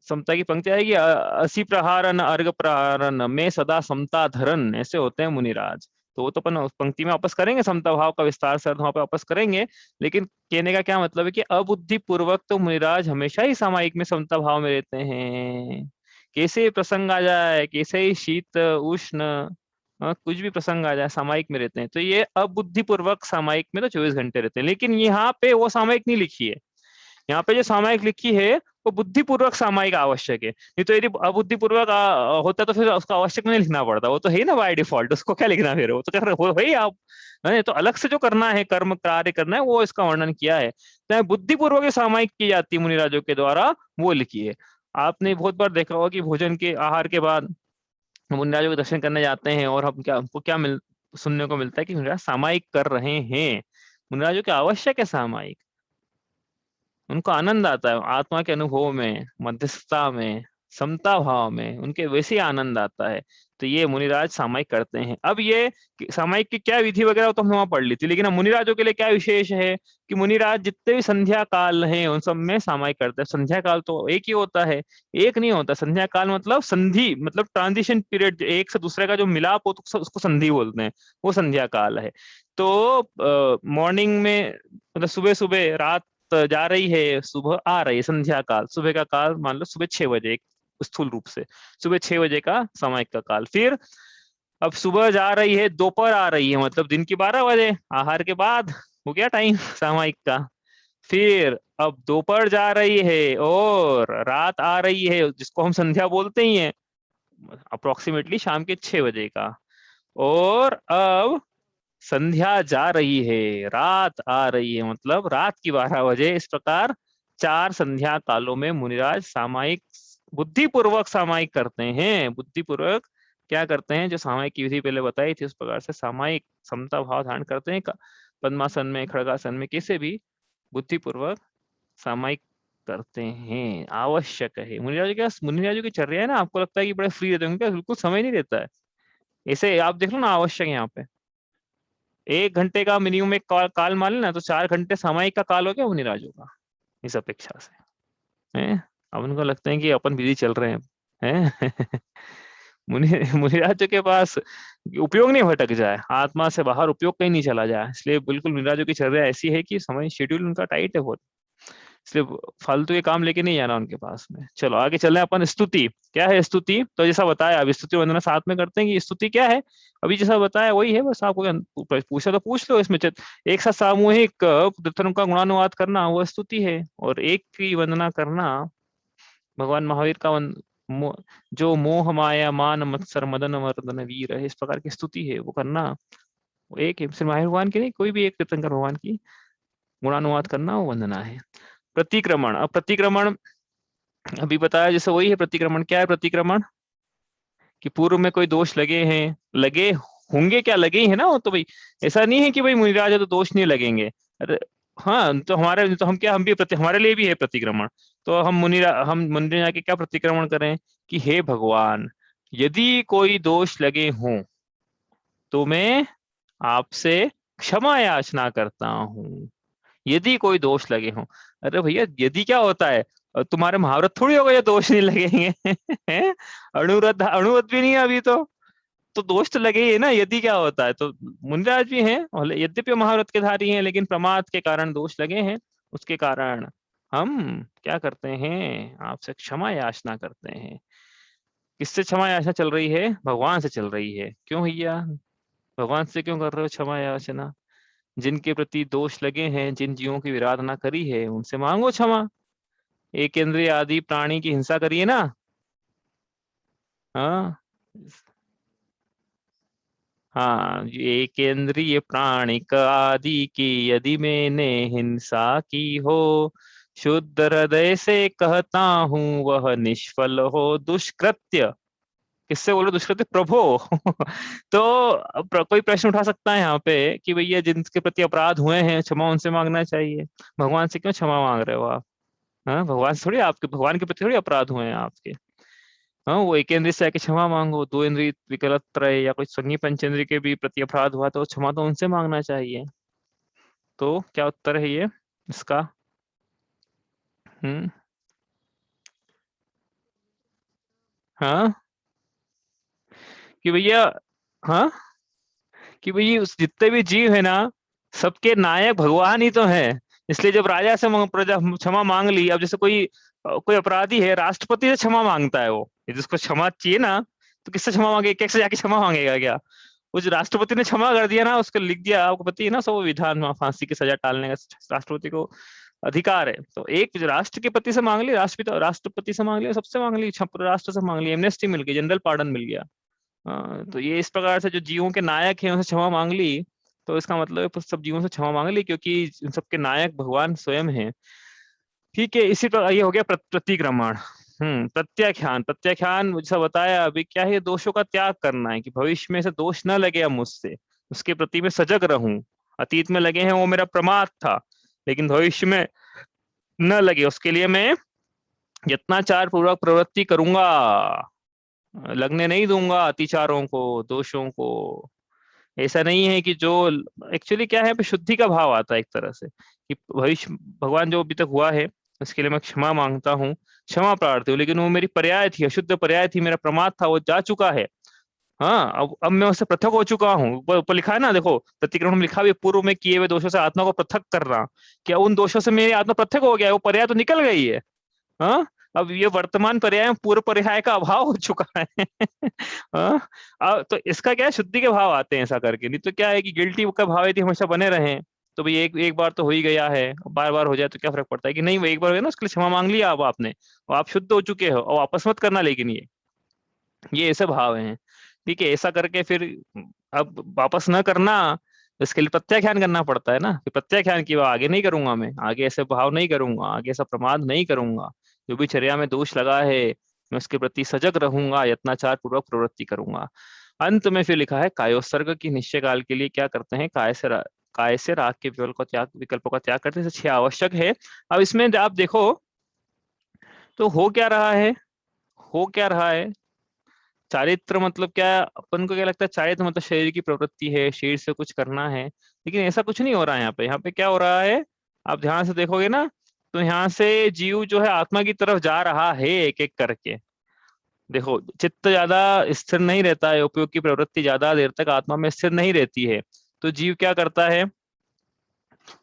समता की पंक्ति आएगी, असी प्रहारन अर्घ प्रहारन में सदा समता धरन, ऐसे होते हैं मुनिराज। तो वो तो अपन उस पंक्ति में वापस करेंगे, समता भाव का विस्तार से अर्थ वहां पे वापस करेंगे, लेकिन कहने का क्या मतलब है कि अबुद्धि पूर्वक तो मुनिराज हमेशा ही सामायिक में समता भाव में रहते हैं। कैसे प्रसंग आ जाए, कैसे ही शीत उष्ण, कुछ भी प्रसंग आ जाए, सामायिक में रहते हैं। तो ये अबुद्धि पूर्वक सामायिक में तो 24 घंटे रहते हैं, लेकिन यहाँ पे वो सामायिक नहीं लिखी है। यहाँ पे जो सामायिक लिखी है वो बुद्धिपूर्वक सामायिक आवश्यक है, नहीं तो यदि अबुद्धिपूर्वक होता तो फिर उसका आवश्यक नहीं लिखना पड़ता, वो तो है ना बाय डिफॉल्ट, उसको क्या लिखना, फिर वो तो कर हो भाई आप है, तो अलग से जो करना है, कर्म कार्य करना है, वो इसका वर्णन किया है। तो बुद्धिपूर्वक जो सामायिक की जाती है मुनिराजों के द्वारा, वो लिखी है। आपने बहुत बार देखा होगा कि भोजन के आहार के बाद मुनिराजों के दर्शन करने जाते हैं, और हम क्या, हमको क्या सुनने को मिलता है कि मुनिराज सामायिक कर रहे हैं। मुनिराजों के आवश्यक है सामायिक, उनको आनंद आता है आत्मा के अनुभव में, मध्यस्थता में, समता भाव में, उनके वैसे ही आनंद आता है। तो ये मुनिराज सामायिक करते हैं। अब ये सामायिक की क्या विधि वगैरह तो हमने वहां पढ़ ली थी, लेकिन अब मुनिराजों के लिए क्या विशेष है कि मुनिराज जितने भी संध्या काल हैं उन सब में सामायिक करते हैं। संध्या काल तो एक ही होता है, एक नहीं होता। संध्या काल मतलब संधि, मतलब ट्रांजिशन पीरियड, एक से दूसरे का जो मिलाप हो तो उसको संधि बोलते हैं, वो संध्या काल है। तो मॉर्निंग में, मतलब सुबह सुबह, रात जा रही है, सुबह आ रही है, संध्या काल, सुबह का काल मान लो सुबह 6 बजे, एक स्थूल रूप से सुबह 6 बजे का सामायिक का काल। फिर अब सुबह जा रही है, दोपहर आ रही है, मतलब दिन की 12 बजे, आहार के बाद हो गया टाइम सामायिक का। फिर अब दोपहर जा रही है और रात आ रही है, जिसको हम संध्या बोलते ही हैं, अप्रोक्सीमेटली शाम के 6 बजे का। और अब संध्या जा रही है, रात आ रही है, मतलब रात की 12 बजे। इस प्रकार 4 संध्या कालों में मुनिराज सामायिक, बुद्धिपूर्वक सामायिक करते हैं। बुद्धिपूर्वक क्या करते हैं, जो सामायिक की विधि पहले बताई थी उस प्रकार से सामायिक समता भाव धारण करते हैं। पद्मासन में, खड़गासन में, किसे भी बुद्धिपूर्वक सामायिक करते हैं, आवश्यक है। मुनिराजों की चर्या है ना, आपको लगता है कि बड़े फ्री रहते हैं, उनका बिल्कुल समय नहीं रहता है। ऐसे आप देख लो ना, आवश्यक है यहाँ पे 1 घंटे का मिनिमम एक काल मान लेना, तो 4 घंटे सामायिक का काल हो गया मुनिराजों का, इस अपेक्षा से है। अब उनको लगते हैं कि अपन बिजी चल रहे हैं हैं मुनि मुनिराजों के पास उपयोग नहीं भटक जाए, आत्मा से बाहर उपयोग कहीं नहीं चला जाए, इसलिए बिल्कुल मुनिराजों की चर्या ऐसी है कि समय शेड्यूल उनका टाइट है बहुत। इसलिए फालतू के काम लेके नहीं जाना उनके पास में। चलो आगे चल रहे हैं अपन। स्तुति क्या है? स्तुति तो जैसा बताया, अब स्तुति वंदना साथ में करते हैं कि स्तुति क्या है, अभी जैसा बताया वही है, बस आपको पूछा तो पूछ लो। इसमें एक साथ सामूहिक धर्म का गुणानुवाद करना वो स्तुति है, और एक की वंदना करना भगवान महावीर का जो मोह माया मान मत्सर मदन मर्दन वीर है, इस प्रकार की स्तुति है वो करना, वो एक है। सिर्फ महावीर भगवान की नहीं, कोई भी एक तीर्थंकर भगवान की गुणानुवाद करना वो वंदना है। प्रतिक्रमण, अब प्रतिक्रमण अभी बताया जैसे वही है। प्रतिक्रमण क्या है? प्रतिक्रमण कि पूर्व में कोई दोष लगे हैं, लगे होंगे, क्या लगे ही है ना वो तो भाई, ऐसा नहीं है कि भाई मुनिराज है तो दोष नहीं लगेंगे। अरे हाँ, तो हमारे तो हम क्या, हम भी हमारे लिए भी है प्रतिक्रमण। तो हम हम मंदिर जाके क्या प्रतिक्रमण करें कि हे भगवान, यदि कोई दोष लगे हों तो मैं आपसे क्षमा याचना करता हूँ, यदि कोई दोष लगे हों। अरे भैया यदि क्या होता है, तुम्हारे महाव्रत थोड़ी हो गए दोष नहीं लगेंगे हैं? अणुव्रत भी नहीं है अभी तो दोष तो लगे ही ना। यदि क्या होता है, तो मुनिराज भी हैं और यद्यपि महाव्रत के धारी हैं, लेकिन प्रमाद के कारण दोष लगे हैं, उसके कारण हम क्या करते हैं, आपसे क्षमा याचना करते हैं। किससे क्षमा याचना चल रही है? भगवान से चल रही है। क्यों भैया, भगवान से क्यों कर रहे हो क्षमा याचना? जिनके प्रति दोष लगे हैं, जिन जीवों की विराधना करी है, उनसे मांगो क्षमा। एक इंद्रिय आदि प्राणी की हिंसा करिए ना। हाँ हाँ, एक इंद्रिय प्राणिक आदि की यदि मैंने हिंसा की हो, शुद्ध हृदय से कहता हूँ वह निष्फल हो दुष्कृत्य। किससे बोलो दुष्कृत्य? प्रभो तो अब कोई प्रश्न उठा सकता है यहाँ पे कि भैया जिनके प्रति अपराध हुए हैं क्षमा उनसे मांगना चाहिए, भगवान से क्यों क्षमा मांग रहे हो आप? हाँ, भगवान से थोड़ी, आपके भगवान के प्रति थोड़ी अपराध हुए हैं आपके। हाँ, वो एक इंद्रिय से आके क्षमा मांगो, दो इंद्रिय विकलत त्रय या कोई संगी पंचेंद्रिय के भी प्रति अपराध हुआ तो क्षमा तो उनसे मांगना चाहिए। तो क्या उत्तर है ये इसका? हम्म। हाँ कि भैया, हाँ कि भैया उस जितने भी जीव है ना, सबके नायक भगवान ही तो है। इसलिए जब राजा से प्रजा क्षमा मांग ली, अब जैसे कोई अपराधी है, राष्ट्रपति से क्षमा मांगता है, वो जिसको क्षमा चाहिए ना, तो किससे क्षमा मांगे? एक एक से जाके क्षमा मांगेगा क्या? वो जो राष्ट्रपति ने क्षमा कर दिया ना, उसको लिख दिया, आपको पता ही है ना, सब विधान में फांसी की सजा टालने का राष्ट्रपति को अधिकार है। तो एक जो राष्ट्र के प्रति से मांग ली, राष्ट्रपति से मांग लिया, सबसे मांग ली, राष्ट्र से मांग ली, एमनेस्टी मिल गई, जनरल पार्डन मिल गया। तो ये इस प्रकार से जो जीवों के नायक हैं उनसे क्षमा मांग ली, तो इसका मतलब है सब जीवों से क्षमा मांग ली, क्योंकि इन सबके नायक भगवान स्वयं हैं। ठीक है, इसी प्रकार ये हो गया प्रतिक्रमण। प्रत्याख्यान, प्रत्याख्यान जैसा बताया अभी क्या है, दोषों का त्याग करना है कि भविष्य में से दोष न लगे अब मुझसे, उसके प्रति मैं सजग रहूं। अतीत में लगे हैं वो मेरा प्रमाद था, लेकिन भविष्य में न लगे उसके लिए मैं यत्नाचार पूर्वक प्रवृत्ति करूंगा, लगने नहीं दूंगा अतिचारों को, दोषों को। ऐसा नहीं है कि जो एक्चुअली क्या है, शुद्धि का भाव आता है एक तरह से कि भविष्य भगवान जो अभी तक हुआ है उसके लिए मैं क्षमा मांगता हूँ, क्षमा प्रार्थी हूँ, लेकिन वो मेरी पर्याय थी, अशुद्ध पर्याय थी, मेरा प्रमाद था, वो जा चुका है। हाँ, अब मैं उससे पृथक हो चुका हूँ। ऊपर लिखा है ना, देखो प्रतिक्रमण में लिखा भी है, पूर्व में किए हुए दोषों से आत्मा को पृथक करना। क्या उन दोषों से मेरी आत्मा पृथक हो गया है? वो पर्याय तो निकल गई है। हाँ, अब ये वर्तमान पर्याय में पूर्व पर्याय का अभाव हो चुका है हाँ, तो इसका क्या है, शुद्धि के भाव आते हैं ऐसा करके। नहीं तो क्या है कि गिल्टी का भाव यदि हमेशा बने रहे, तो भाई एक बार तो हो ही गया है, बार बार हो जाए तो क्या फर्क पड़ता है कि नहीं, वो एक बार हो गया ना, उसके लिए क्षमा मांग लिया अब आपने, और आप शुद्ध हो चुके हो, और वापस मत करना। लेकिन ये ऐसे भाव हैं। ठीक है, ऐसा करके फिर अब वापस न करना, इसके लिए प्रत्याख्यान करना पड़ता है ना, कि प्रत्याख्यान की आगे नहीं करूंगा, मैं आगे ऐसे भाव नहीं करूंगा, आगे ऐसा प्रमाद नहीं करूंगा, जो भी चर्या में दोष लगा है मैं उसके प्रति सजग रहूंगा, यत्नाचार पूर्वक प्रवृत्ति करूंगा। अंत में फिर लिखा है, कायोत्सर्ग की निश्चय काल के लिए क्या करते हैं, काय से राग के विकल्पों का त्याग करते हैं, 6 आवश्यक है। अब इसमें आप देखो तो हो क्या रहा है, हो क्या रहा है, चारित्र मतलब क्या, अपन को क्या लगता है चारित्र मतलब शरीर की प्रवृत्ति है, शरीर से कुछ करना है, लेकिन ऐसा कुछ नहीं हो रहा है यहाँ पे। यहाँ पे क्या हो रहा है, आप ध्यान से देखोगे ना, तो यहाँ से जीव जो है आत्मा की तरफ जा रहा है एक एक करके। देखो चित्त ज्यादा स्थिर नहीं रहता है, उपयोग की प्रवृत्ति ज्यादा देर तक आत्मा में स्थिर नहीं रहती है, तो जीव क्या करता है,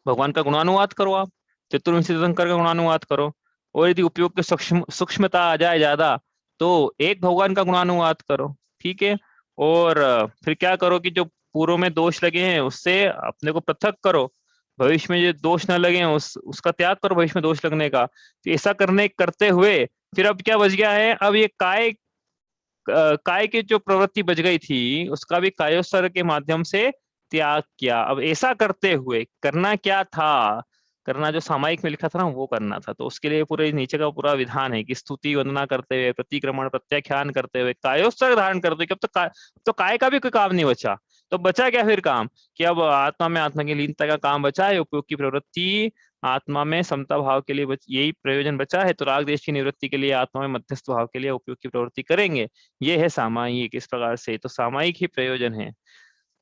भगवान का गुणानुवाद करो आप, चतुर्विंश तीर्थंकर का गुणानुवाद करो। और यदि उपयोग की सूक्ष्मता आ जाए ज्यादा तो एक भगवान का गुणानुवाद करो। ठीक है। और फिर क्या करो कि जो पूर्व में दोष लगे हैं उससे अपने को पृथक करो, भविष्य में जो दोष न लगे उसका त्याग करो भविष्य में दोष लगने का। तो ऐसा करते हुए फिर अब क्या बच गया है, अब ये काय की जो प्रवृत्ति बच गई थी उसका भी कायोत्सर्ग के माध्यम से त्याग किया। अब ऐसा करते हुए करना क्या था, करना जो सामायिक में लिखा था ना वो करना था। तो उसके लिए पूरे नीचे का पूरा विधान है कि स्तुति वंदना करते हुए, प्रतिक्रमण प्रत्याख्यान करते हुए, कायोत्सर्ग धारण करते हुए। अब तो काय का भी कोई काम नहीं बचा। तो बचा क्या फिर काम, कि अब आत्मा में आत्मा की लीनता का काम बचा है, उपयोग की प्रवृत्ति आत्मा में समता भाव के लिए यही प्रयोजन बचा है। तो राग देश की निवृत्ति के लिए आत्मा में मध्यस्थ भाव के लिए उपयोग की प्रवृत्ति करेंगे। ये है सामायिक। इस प्रकार से तो सामायिक ही प्रयोजन है।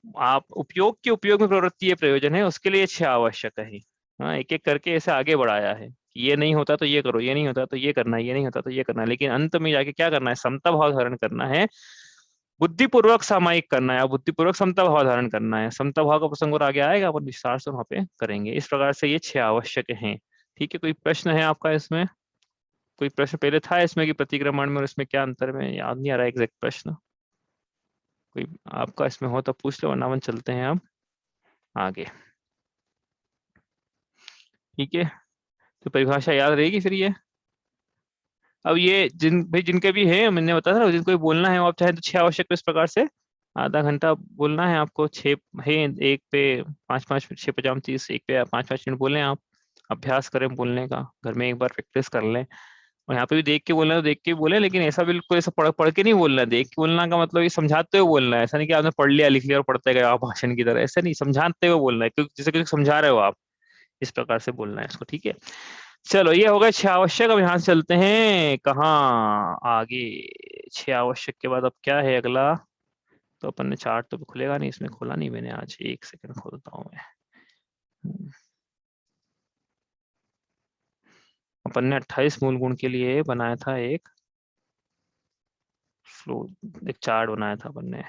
आप उपयोग के उपयोग में प्रवृत्ति ये प्रयोजन है, उसके लिए 6 आवश्यक है। हाँ, एक एक करके ऐसे आगे बढ़ाया है कि ये नहीं होता तो ये करो, ये नहीं होता तो ये करना है, ये नहीं होता तो ये करना है। लेकिन अंत में जाके क्या करना है, समता भाव धारण करना है, बुद्धिपूर्वक सामायिक करना है, बुद्धिपूर्वक समता भाव धारण करना है। समता भाव का प्रसंग और आगे आएगा, अपन विस्तार से वहां पे करेंगे। इस प्रकार से ये 6 आवश्यक हैं। ठीक है, कोई प्रश्न है आपका इसमें? कोई प्रश्न पहले था इसमें कि प्रतिक्रमण में और इसमें क्या अंतर में, याद नहीं आ रहा एग्जैक्ट प्रश्न। कोई आपका इसमें हो तो पूछ लो, वरना अपन चलते हैं अब आगे। ठीक है, तो परिभाषा याद रहेगी फिर ये। अब ये जिनके भी है, मैंने बताया था जिनको भी बोलना है, वो आप चाहे तो 6 आवश्यक पे इस प्रकार से आधा घंटा बोलना है आपको। 6 है, एक पे 5-5, 6 25 एक पे 5-5 मिनट बोलें आप। अभ्यास करें बोलने का, घर में एक बार प्रैक्टिस कर लें। और यहाँ पे भी देख के बोलना है तो देख के भी बोले, लेकिन ऐसा बिल्कुल ऐसा पढ़ के नहीं बोलना है। देख के बोलना का मतलब ये समझाते हुए बोलना है। ऐसा नहीं कि आपने पढ़ लिया लिख लिया और पढ़ते गए आप भाषण की तरह, ऐसा नहीं, समझाते हुए बोलना है, क्योंकि जैसे कुछ समझा रहे हो आप, इस प्रकार से बोलना है इसको। ठीक है, चलो ये हो गए 6 आवश्यक। अब यहाँ से चलते हैं कहाँ आगे। 6 आवश्यक के बाद अब क्या है अगला, तो अपन ने चार्ट तो खुलेगा नहीं, इसमें खोला नहीं मैंने आज, एक सेकंड खोलता हूँ मैं। अपन ने 28 मूल गुण के लिए बनाया था एक फ्लो, एक चार्ट बनाया था अपन ने।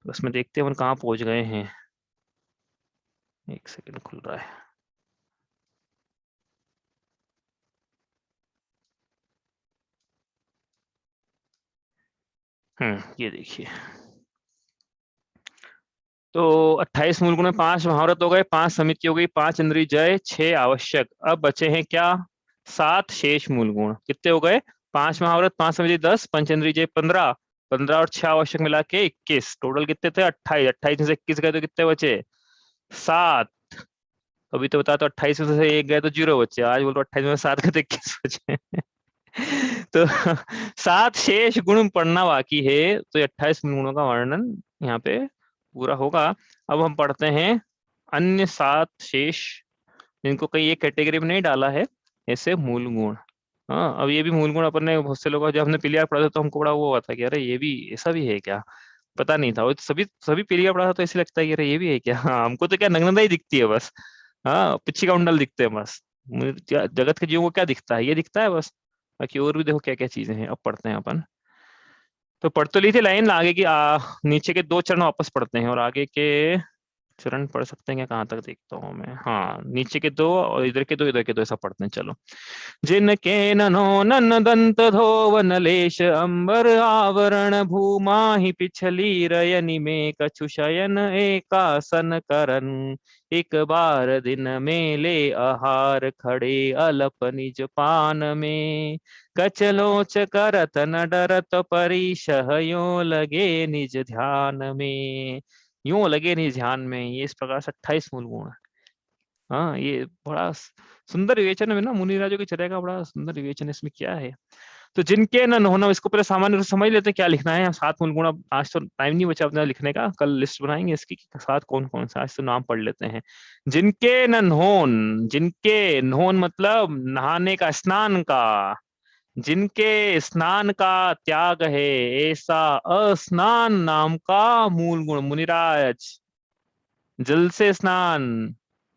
उसमें देखते हैं अपन कहाँ पहुंच गए हैं। एक सेकंड खुल रहा है। ये देखिए, तो 28 मूल गुण में 5 महावरत हो गए, 5 समिति हो गई, 5 इंद्रिय जय, 6 आवश्यक। अब बचे हैं क्या, 7 शेष मूल गुण। कितने हो गए, 5 महावरत, 5 समिति 10, पंचेंद्रिय जय 15, 15 और 6 आवश्यक मिला के 21। टोटल कितने थे, 28। 28 में से 21 गए तो कितने बचे, 7। अभी तो बता, तो 28 में से 1 गए तो 0 बचे। आज बोल रहा 28 में से 7 गए तो 21 बचे। तो 7 शेष गुण पढ़ना बाकी है, तो 28 गुणों का वर्णन यहाँ पे पूरा होगा। अब हम पढ़ते हैं अन्य 7 शेष, जिनको कहीं एक कैटेगरी में नहीं डाला है, ऐसे मूल गुण। हाँ, अब ये भी मूल गुण अपन ने बहुत से लोगों, जब हमने पीलिया पढ़ा था तो हमको बड़ा वो हुआ था कि अरे ये भी ऐसा भी है क्या, पता नहीं था। वो सभी सभी पीलिया पढ़ा था तो ऐसे लगता है कि अरे ये भी है क्या। हाँ, हमको तो क्या नग्नता ही दिखती है बस। हाँ, पिच्छी काउंडल दिखते हैं बस। जगत के जीवों को क्या दिखता है, ये दिखता है बस। बाकी और भी देखो क्या क्या चीजें हैं। अब पढ़ते हैं अपन। तो पढ़ तो ली थी लाइन, आगे की नीचे के 2 चरण वापस पढ़ते हैं, और आगे के चरण पढ़ सकते हैं क्या, कहाँ तक देखता हूँ मैं। हाँ, नीचे के 2 और इधर के 2, इधर के 2, ऐसा पढ़ते हैं चलो। जिनके ननो नन दंत धोवन लेश अंबर आवरण भूमा ही पिछली रयनि में कछु शयन एकासन करन एक बार दिन में ले आहार खड़े अलप निज पान में कच लोच करत न डरत परिशह यो लगे निज ध्यान में। यूं लगे निज ध्यान में, ये इस प्रकार से 28 मूल गुण है। हाँ, ये बड़ा सुंदर विवेचन है ना, मुनिराजों की चर्या का बड़ा सुंदर विवेचन। इसमें क्या है, तो जिनके न होना, इसको पहले सामान्य रूप से समझ लेते हैं क्या लिखना है। 7 मूल गुण, अब आज तो टाइम नहीं बचा अपना लिखने का, कल लिस्ट बनाएंगे इसकी कि 7 कौन कौन से। आज तो नाम पढ़ लेते हैं। जिनके न होन, जिनके नहोन मतलब नहाने का, स्नान का, जिनके स्नान का त्याग है, ऐसा अस्नान नाम का मूल गुण मुनिराज जल से स्नान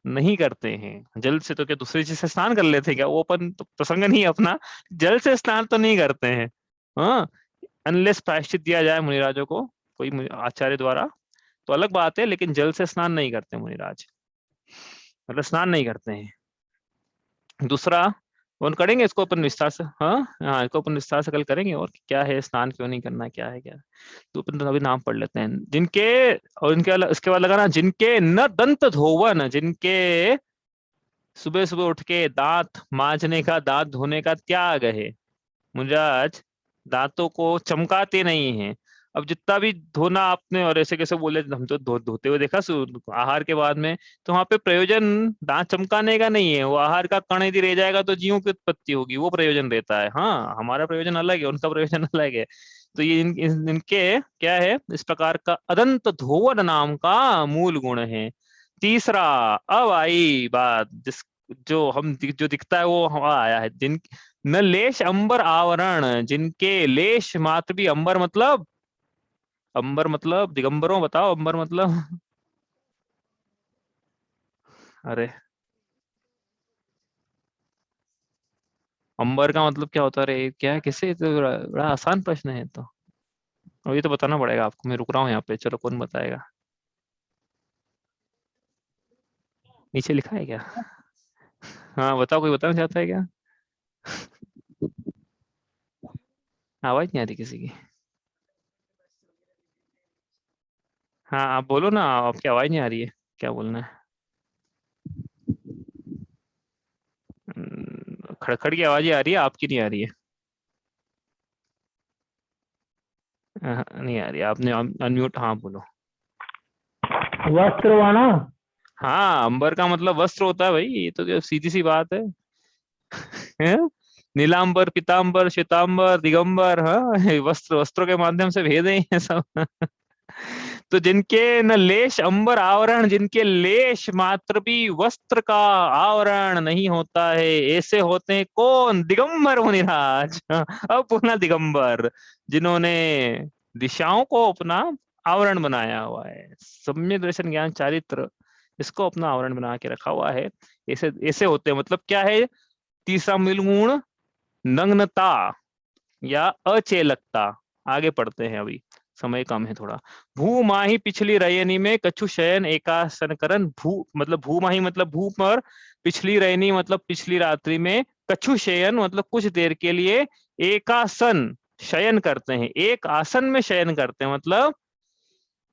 नहीं करते हैं। जल से तो क्या दूसरी चीज से स्नान कर लेते हैं क्या, वो अपन तो प्रसंग नहीं है अपना। जल से स्नान तो नहीं करते हैं। हाँ, अनलेस प्रायश्चित दिया जाए मुनिराजों को कोई आचार्य द्वारा, तो अलग बात है, लेकिन जल से स्नान नहीं करते मुनिराज। मतलब स्नान नहीं करते हैं। दूसरा वन करेंगे इसको अपन विस्तार से, हाँ हाँ, इसको अपन विस्तार से कल करेंगे, और क्या है स्नान क्यों नहीं करना, क्या है क्या। तो अपन अभी नाम पढ़ लेते हैं जिनके, और इनके इसके बाद लगाना जिनके न दंत धोवन, जिनके सुबह सुबह उठ के दांत मांजने का, दांत धोने का त्याग है। मुंजाज दांतों को चमकाते नहीं हैं। अब जितना भी धोना आपने, और ऐसे कैसे बोले हम तो धोते हुए देखा आहार के बाद में, तो वहां पे प्रयोजन दांत चमकाने का नहीं है, वो आहार का कण यदि रह जाएगा तो जीवों की उत्पत्ति होगी, वो प्रयोजन रहता है। हाँ, हमारा प्रयोजन अलग है, उनका प्रयोजन अलग है। तो ये इनके क्या है, इस प्रकार का अदंत धोवन नाम का मूल गुण है। तीसरा, अब आई बात जिस, जो दिखता है वो हमारा आया है, जिन न लेश अंबर आवरण, जिनके लेश मात्र भी, अंबर मतलब, अंबर मतलब दिगंबरों, बताओ अंबर मतलब। अरे, अंबर का मतलब क्या होता है रे, क्या है, किससे, तो बड़ा आसान प्रश्न है तो। अब ये तो बताना पड़ेगा आपको, मैं रुक रहा हूँ यहाँ पे, चलो कौन बताएगा। नीचे लिखा है क्या? हाँ बताओ, कोई बताना चाहता है क्या? आवाज नहीं आ रही किसी की। हाँ आप बोलो ना, आपकी आवाज नहीं आ रही है, क्या बोलना है? खड़खड़ की आवाज ही आ रही है, आपकी नहीं आ रही है। नहीं आ रही, आपने अनम्यूट, हाँ बोलो। वस्त्रवाना। हाँ, अंबर का मतलब वस्त्र होता है भाई, ये तो सीधी सी बात है। हैं? नीलांबर, पीतांबर, श्वेतांबर, दिगंबर, हाँ वस्त्र, वस्त्रों के माध्यम से भेदे हैं सब। तो जिनके न लेश अंबर आवरण, जिनके लेश मात्र भी वस्त्र का आवरण नहीं होता है, ऐसे होते हैं कौन? दिगंबर मुनिराज। अब पुनः दिगंबर, जिन्होंने दिशाओं को अपना आवरण बनाया हुआ है, सम्यक दर्शन ज्ञान चारित्र, इसको अपना आवरण बना के रखा हुआ है। ऐसे ऐसे होते हैं, मतलब क्या है? तीसरा मूल गुण नग्नता या अचेलकता। आगे पढ़ते हैं अभी, समय कम है थोड़ा। भूमाही पिछली रयनी में कछु शयन एकासन करन, भू मतलब भूमाही मतलब भू पर, पिछली रयनी मतलब पिछली रात्रि में, कछु शयन मतलब कुछ देर के लिए, एकासन शयन करते हैं, एक आसन में शयन करते हैं, मतलब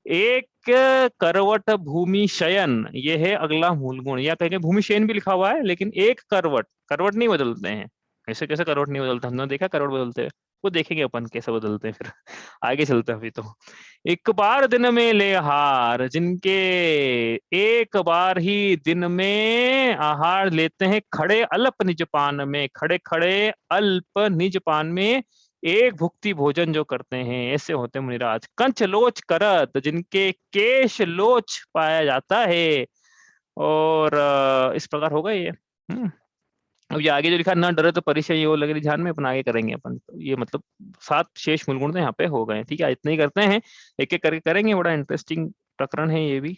एक करवट भूमि शयन, ये है अगला मूल गुण। या कहेंगे भूमि शयन भी लिखा हुआ है, लेकिन एक करवट, करवट नहीं बदलते हैं। ऐसे कैसे करवट नहीं बदलते, हमने देखा करवट बदलते हैं, वो देखेंगे अपन कैसे बदलते हैं फिर। आगे चलते हैं अभी तो। एक बार दिन में ले आहार, जिनके एक बार ही दिन में आहार लेते हैं, खड़े अल्प निज पान में, खड़े खड़े अल्प निज पान में एक भुक्ति भोजन जो करते हैं, ऐसे होते हैं मुनिराज। कंच लोच करत, जिनके केश लोच पाया जाता है, और इस प्रकार होगा ये। अब ये आगे जो लिखा, न डरे तो परिचय वो लगे ध्यान में, अपन आगे करेंगे अपन तो। ये मतलब 7 शेष मूल गुण तो यहाँ पे हो गए, ठीक है, इतने ही करते हैं, एक एक करके करेंगे, बड़ा इंटरेस्टिंग प्रकरण है ये भी।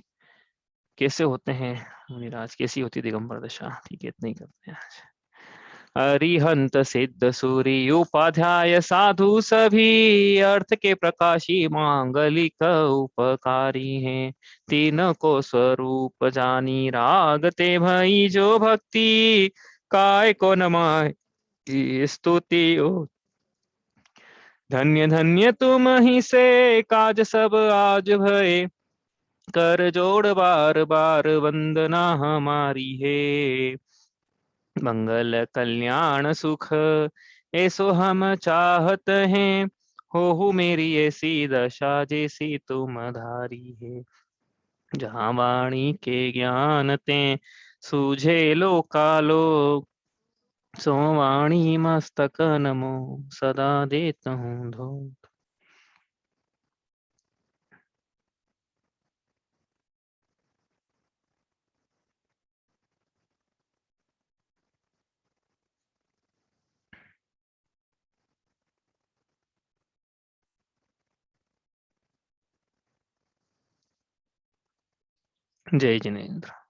कैसे होते हैं मुनिराज, कैसी होती है दिगंबर दशा, ठीक है, इतने ही करते हैं आज। अरिहंत सिद्ध सूरी उपाध्याय साधु सभी, अर्थ के प्रकाशी मांगलिक उपकारी हैं, तीन को स्वरूप जानी रागते भई जो भक्ति, काय को नमाय स्तुति ओ। धन्य धन्य तुम ही से काज सब आज भये, कर जोड़ बार बार वंदना हमारी है। मंगल कल्याण सुख ऐसो हम चाहत हैं, हो मेरी ऐसी दशा जैसी तुम धारी है। जहाँ वाणी के ज्ञान ते सूझे लोकालोक, सो वाणी मस्तक नमो सदा देत हूँ धो। जय जिनेन्द्र।